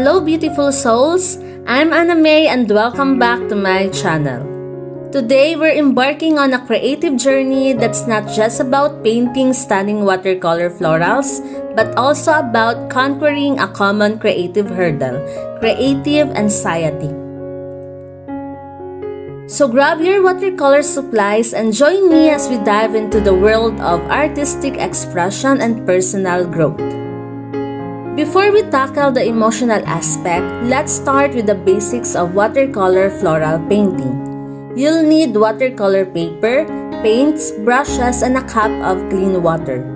Hello beautiful souls, I'm Anna May and welcome back to my channel. Today we're embarking on a creative journey that's not just about painting stunning watercolor florals, but also about conquering a common creative hurdle, creative anxiety. So grab your watercolor supplies and join me as we dive into the world of artistic expression and personal growth. Before we tackle the emotional aspect, let's start with the basics of watercolor floral painting. You'll need watercolor paper, paints, brushes, and a cup of clean water.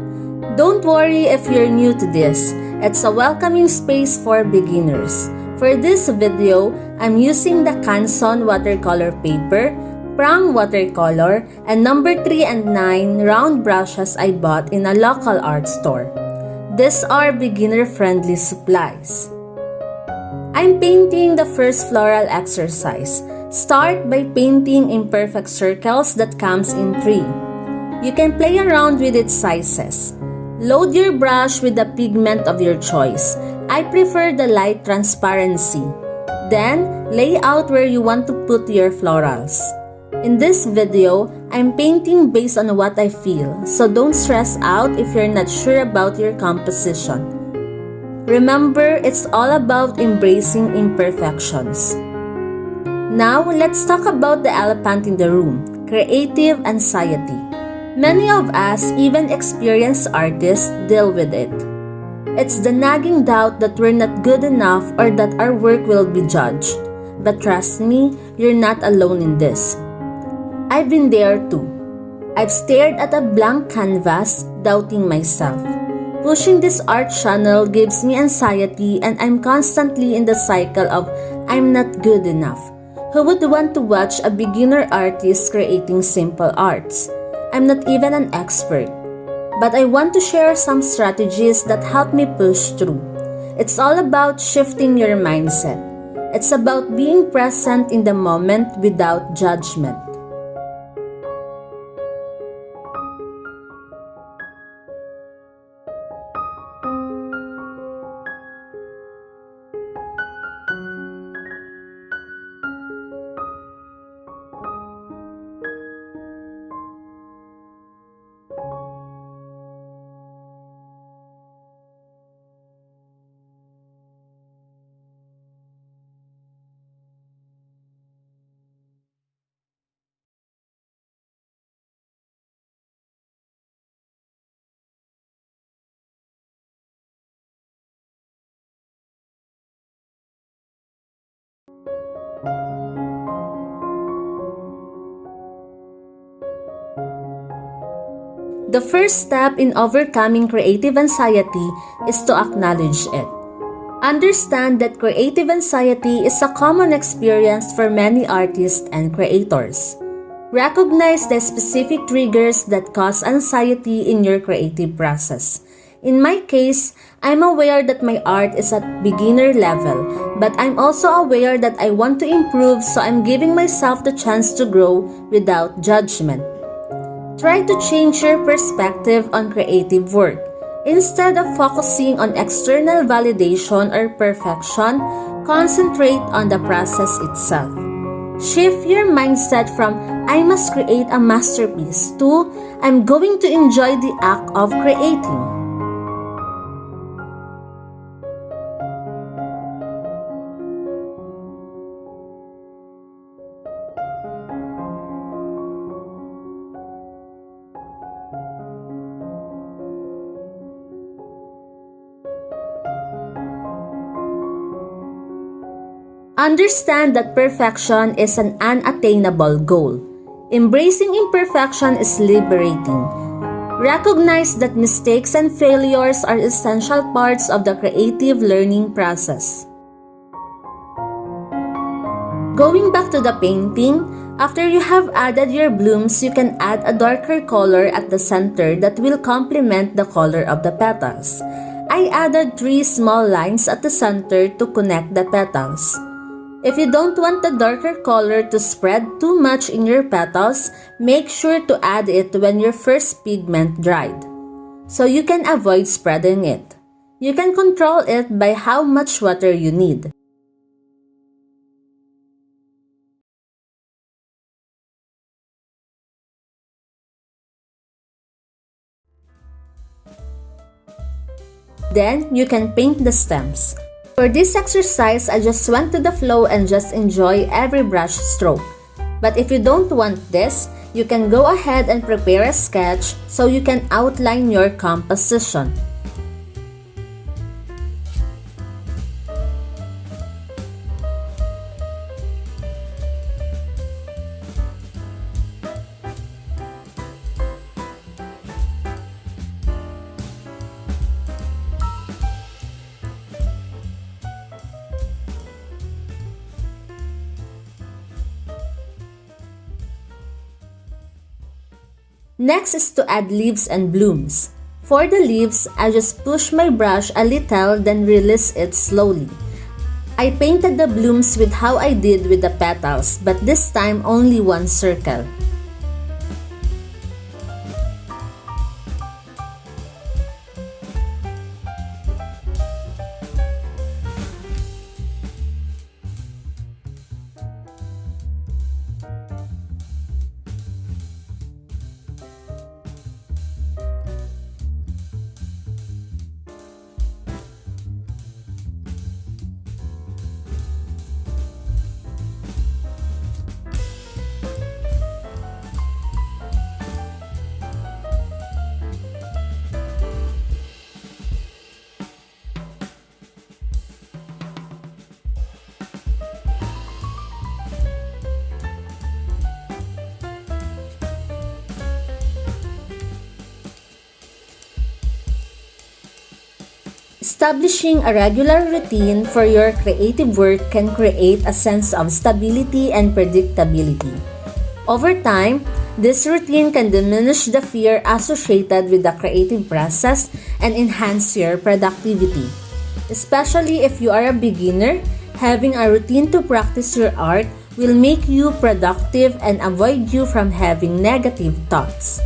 Don't worry if you're new to this. It's a welcoming space for beginners. For this video, I'm using the Canson watercolor paper, Prang watercolor, and number 3 and 9 round brushes I bought in a local art store. These are beginner-friendly supplies. I'm painting the first floral exercise. Start by painting imperfect circles that comes in 3. You can play around with its sizes. Load your brush with the pigment of your choice. I prefer the light transparency. Then, lay out where you want to put your florals. In this video, I'm painting based on what I feel, so don't stress out if you're not sure about your composition. Remember, it's all about embracing imperfections. Now, let's talk about the elephant in the room, creative anxiety. Many of us, even experienced artists, deal with it. It's the nagging doubt that we're not good enough or that our work will be judged. But trust me, you're not alone in this. I've been there too. I've stared at a blank canvas, doubting myself. Pushing this art channel gives me anxiety and I'm constantly in the cycle of I'm not good enough. Who would want to watch a beginner artist creating simple arts? I'm not even an expert. But I want to share some strategies that help me push through. It's all about shifting your mindset. It's about being present in the moment without judgment. The first step in overcoming creative anxiety is to acknowledge it. Understand that creative anxiety is a common experience for many artists and creators. Recognize the specific triggers that cause anxiety in your creative process. In my case, I'm aware that my art is at beginner level, but I'm also aware that I want to improve, so I'm giving myself the chance to grow without judgment. Try to change your perspective on creative work. Instead of focusing on external validation or perfection, concentrate on the process itself. Shift your mindset from I must create a masterpiece to I'm going to enjoy the act of creating. Understand that perfection is an unattainable goal. Embracing imperfection is liberating. Recognize that mistakes and failures are essential parts of the creative learning process. Going back to the painting, after you have added your blooms, you can add a darker color at the center that will complement the color of the petals. I added 3 small lines at the center to connect the petals. If you don't want the darker color to spread too much in your petals, make sure to add it when your first pigment dried, so you can avoid spreading it. You can control it by how much water you need. Then, you can paint the stems. For this exercise, I just went to the flow and just enjoy every brush stroke. But if you don't want this, you can go ahead and prepare a sketch so you can outline your composition. Next is to add leaves and blooms. For the leaves, I just push my brush a little then release it slowly. I painted the blooms with how I did with the petals, but this time only one circle. Establishing a regular routine for your creative work can create a sense of stability and predictability. Over time, this routine can diminish the fear associated with the creative process and enhance your productivity. Especially if you are a beginner, having a routine to practice your art will make you productive and avoid you from having negative thoughts.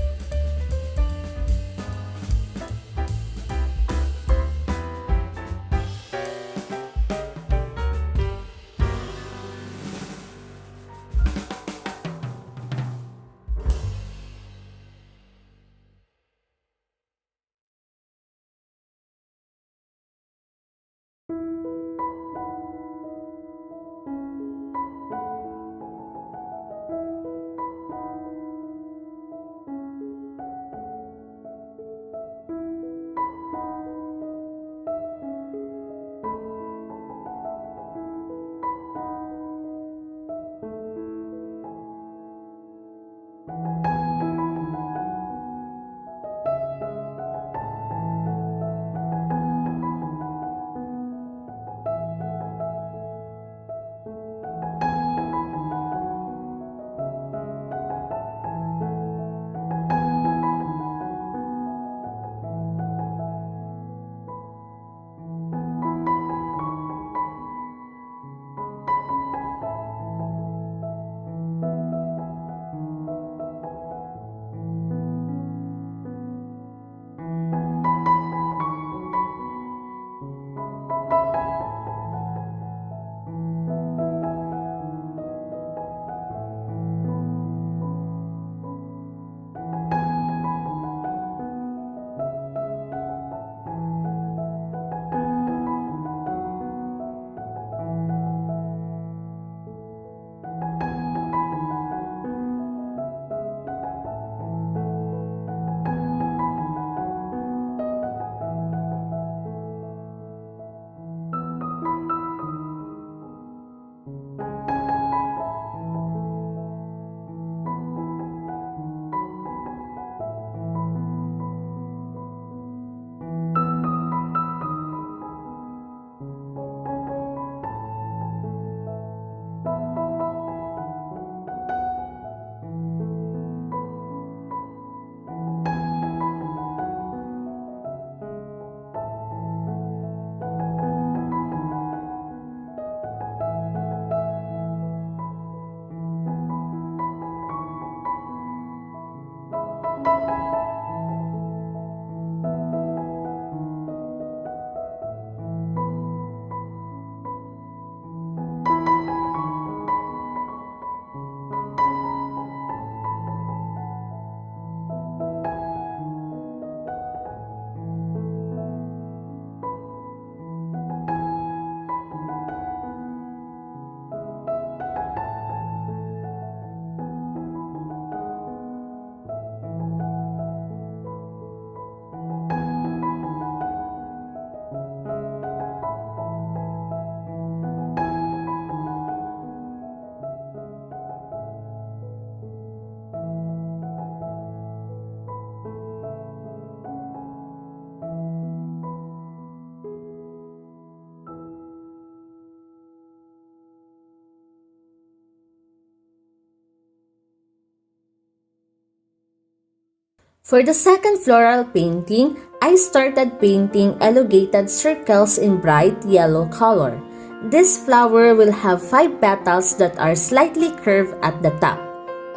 For the second floral painting, I started painting elongated circles in bright yellow color. This flower will have 5 petals that are slightly curved at the top.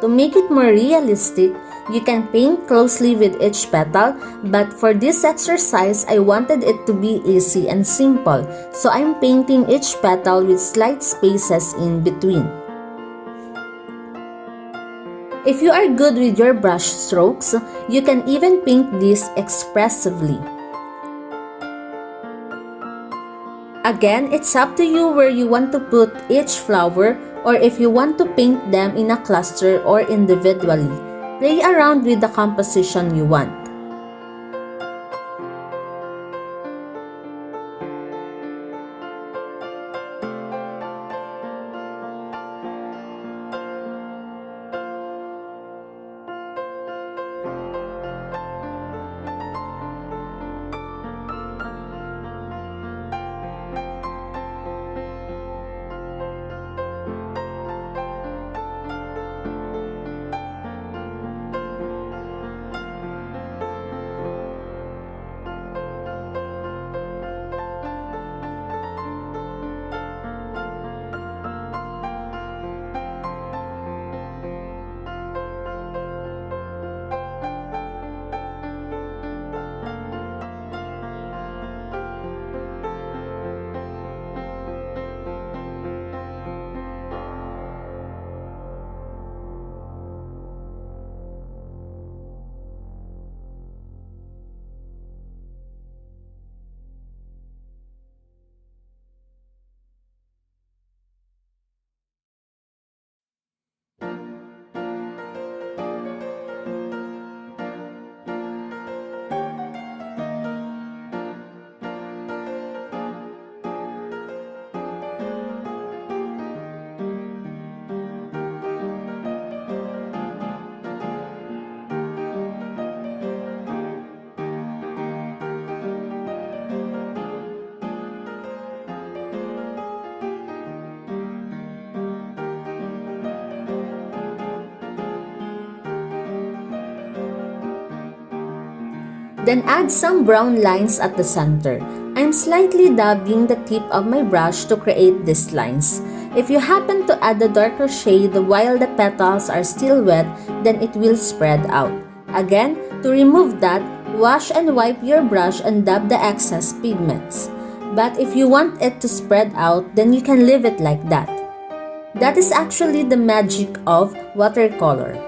To make it more realistic, you can paint closely with each petal, but for this exercise, I wanted it to be easy and simple, so I'm painting each petal with slight spaces in between. If you are good with your brush strokes, you can even paint this expressively. Again, it's up to you where you want to put each flower or if you want to paint them in a cluster or individually. Play around with the composition you want. Then add some brown lines at the center. I'm slightly dabbing the tip of my brush to create these lines. If you happen to add a darker shade while the petals are still wet, then it will spread out. Again, to remove that, wash and wipe your brush and dab the excess pigments. But if you want it to spread out, then you can leave it like that. That is actually the magic of watercolor.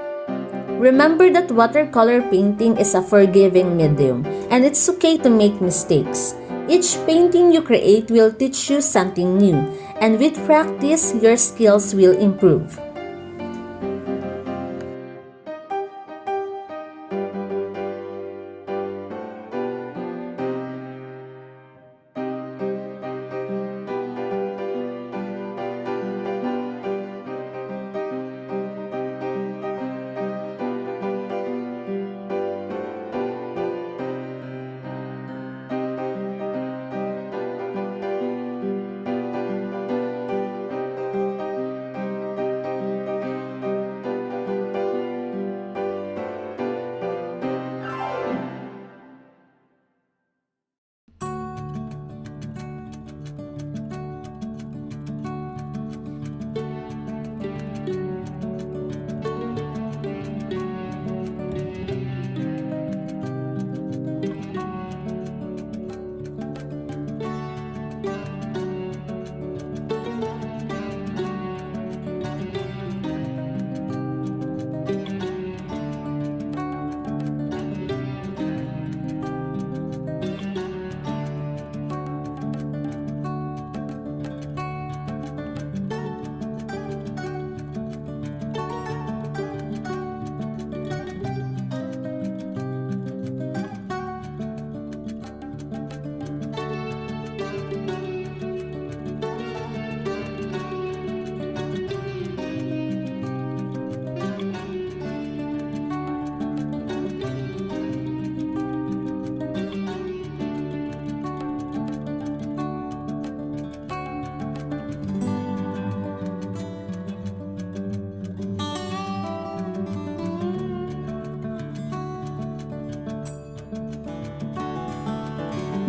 Remember that watercolor painting is a forgiving medium, and it's okay to make mistakes. Each painting you create will teach you something new, and with practice, your skills will improve.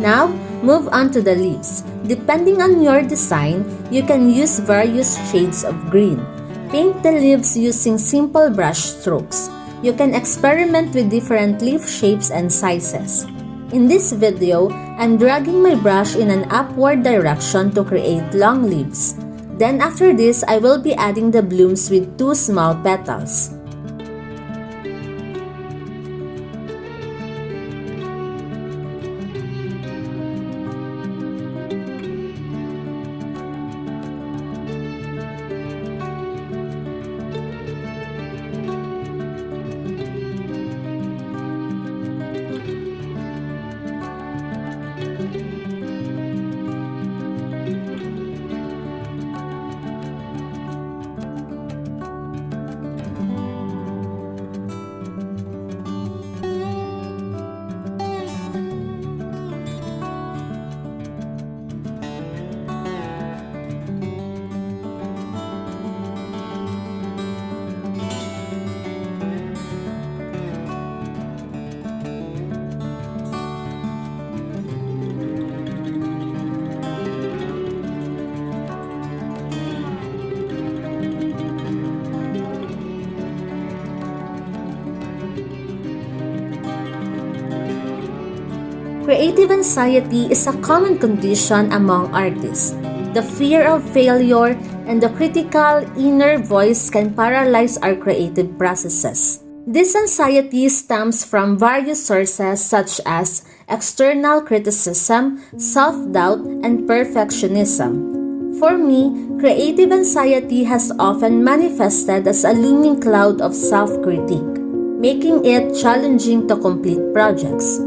Now, move on to the leaves. Depending on your design, you can use various shades of green. Paint the leaves using simple brush strokes. You can experiment with different leaf shapes and sizes. In this video, I'm dragging my brush in an upward direction to create long leaves. Then after this, I will be adding the blooms with 2 small petals. Creative anxiety is a common condition among artists. The fear of failure and the critical inner voice can paralyze our creative processes. This anxiety stems from various sources such as external criticism, self-doubt, and perfectionism. For me, creative anxiety has often manifested as a looming cloud of self-critique, making it challenging to complete projects.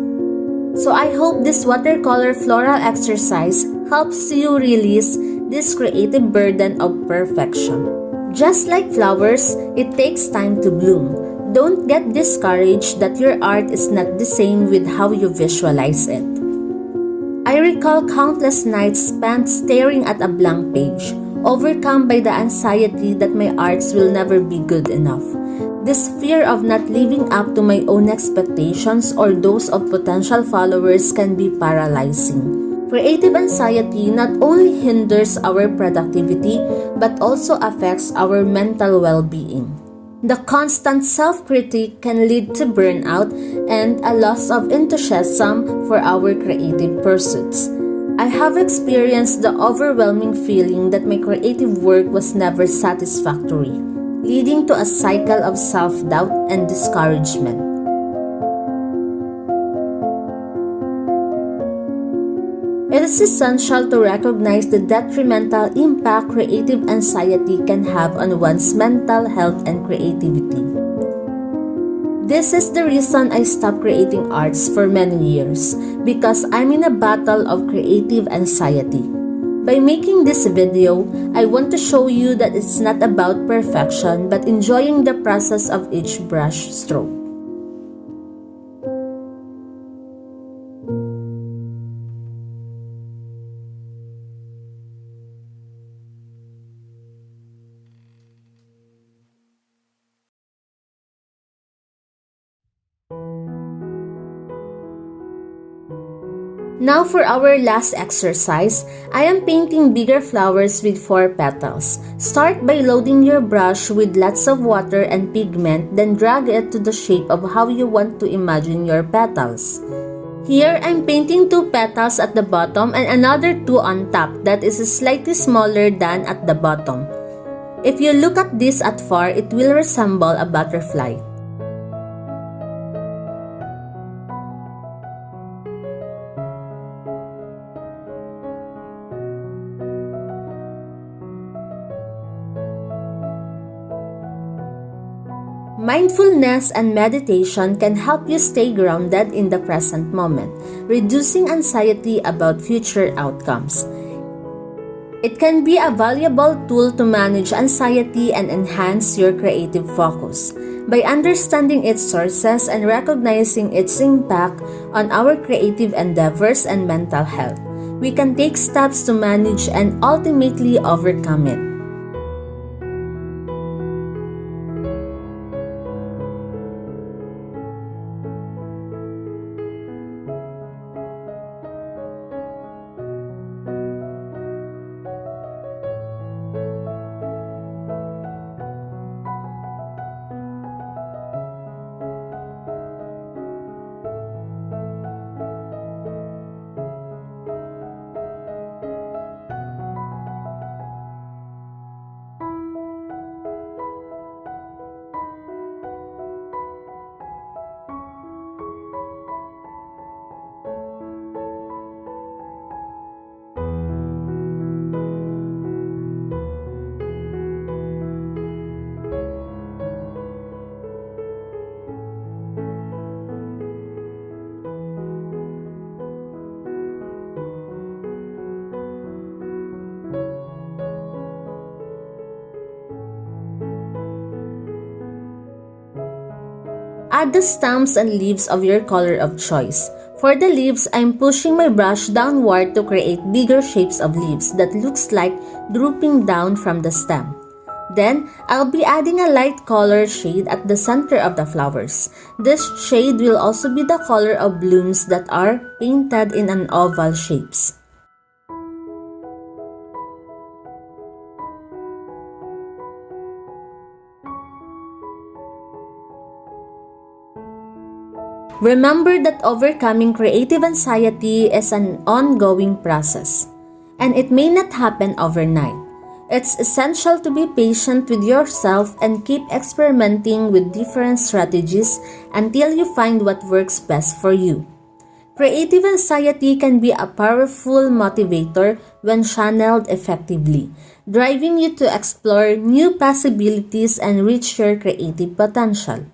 So I hope this watercolor floral exercise helps you release this creative burden of perfection. Just like flowers, it takes time to bloom. Don't get discouraged that your art is not the same with how you visualize it. I recall countless nights spent staring at a blank page, overcome by the anxiety that my arts will never be good enough. This fear of not living up to my own expectations or those of potential followers can be paralyzing. Creative anxiety not only hinders our productivity but also affects our mental well-being. The constant self-critique can lead to burnout and a loss of enthusiasm for our creative pursuits. I have experienced the overwhelming feeling that my creative work was never satisfactory, leading to a cycle of self-doubt and discouragement. It is essential to recognize the detrimental impact creative anxiety can have on one's mental health and creativity. This is the reason I stopped creating arts for many years, because I'm in a battle of creative anxiety. By making this video, I want to show you that it's not about perfection but enjoying the process of each brush stroke. Now for our last exercise, I am painting bigger flowers with 4 petals. Start by loading your brush with lots of water and pigment, then drag it to the shape of how you want to imagine your petals. Here, I'm painting 2 petals at the bottom and another 2 on top that is slightly smaller than at the bottom. If you look at this at far, it will resemble a butterfly. Mindfulness and meditation can help you stay grounded in the present moment, reducing anxiety about future outcomes. It can be a valuable tool to manage anxiety and enhance your creative focus. By understanding its sources and recognizing its impact on our creative endeavors and mental health, we can take steps to manage and ultimately overcome it. Add the stems and leaves of your color of choice. For the leaves, I'm pushing my brush downward to create bigger shapes of leaves that looks like drooping down from the stem. Then, I'll be adding a light color shade at the center of the flowers. This shade will also be the color of blooms that are painted in an oval shapes. Remember that overcoming creative anxiety is an ongoing process, and it may not happen overnight. It's essential to be patient with yourself and keep experimenting with different strategies until you find what works best for you. Creative anxiety can be a powerful motivator when channeled effectively, driving you to explore new possibilities and reach your creative potential.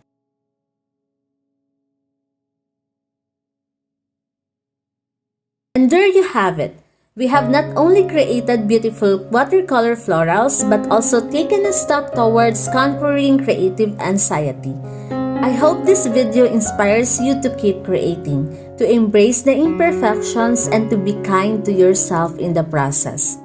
And there you have it. We have not only created beautiful watercolor florals but also taken a step towards conquering creative anxiety. I hope this video inspires you to keep creating, to embrace the imperfections, and to be kind to yourself in the process.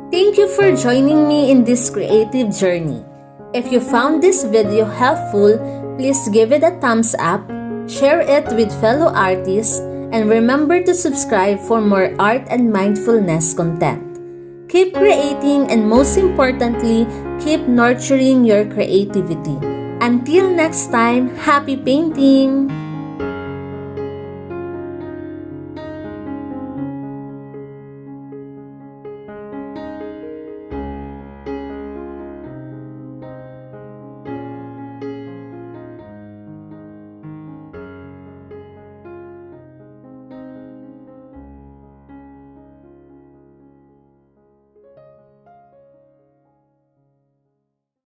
Thank you for joining me in this creative journey. If you found this video helpful, please give it a thumbs up, share it with fellow artists, and remember to subscribe for more art and mindfulness content. Keep creating and most importantly, keep nurturing your creativity. Until next time, happy painting!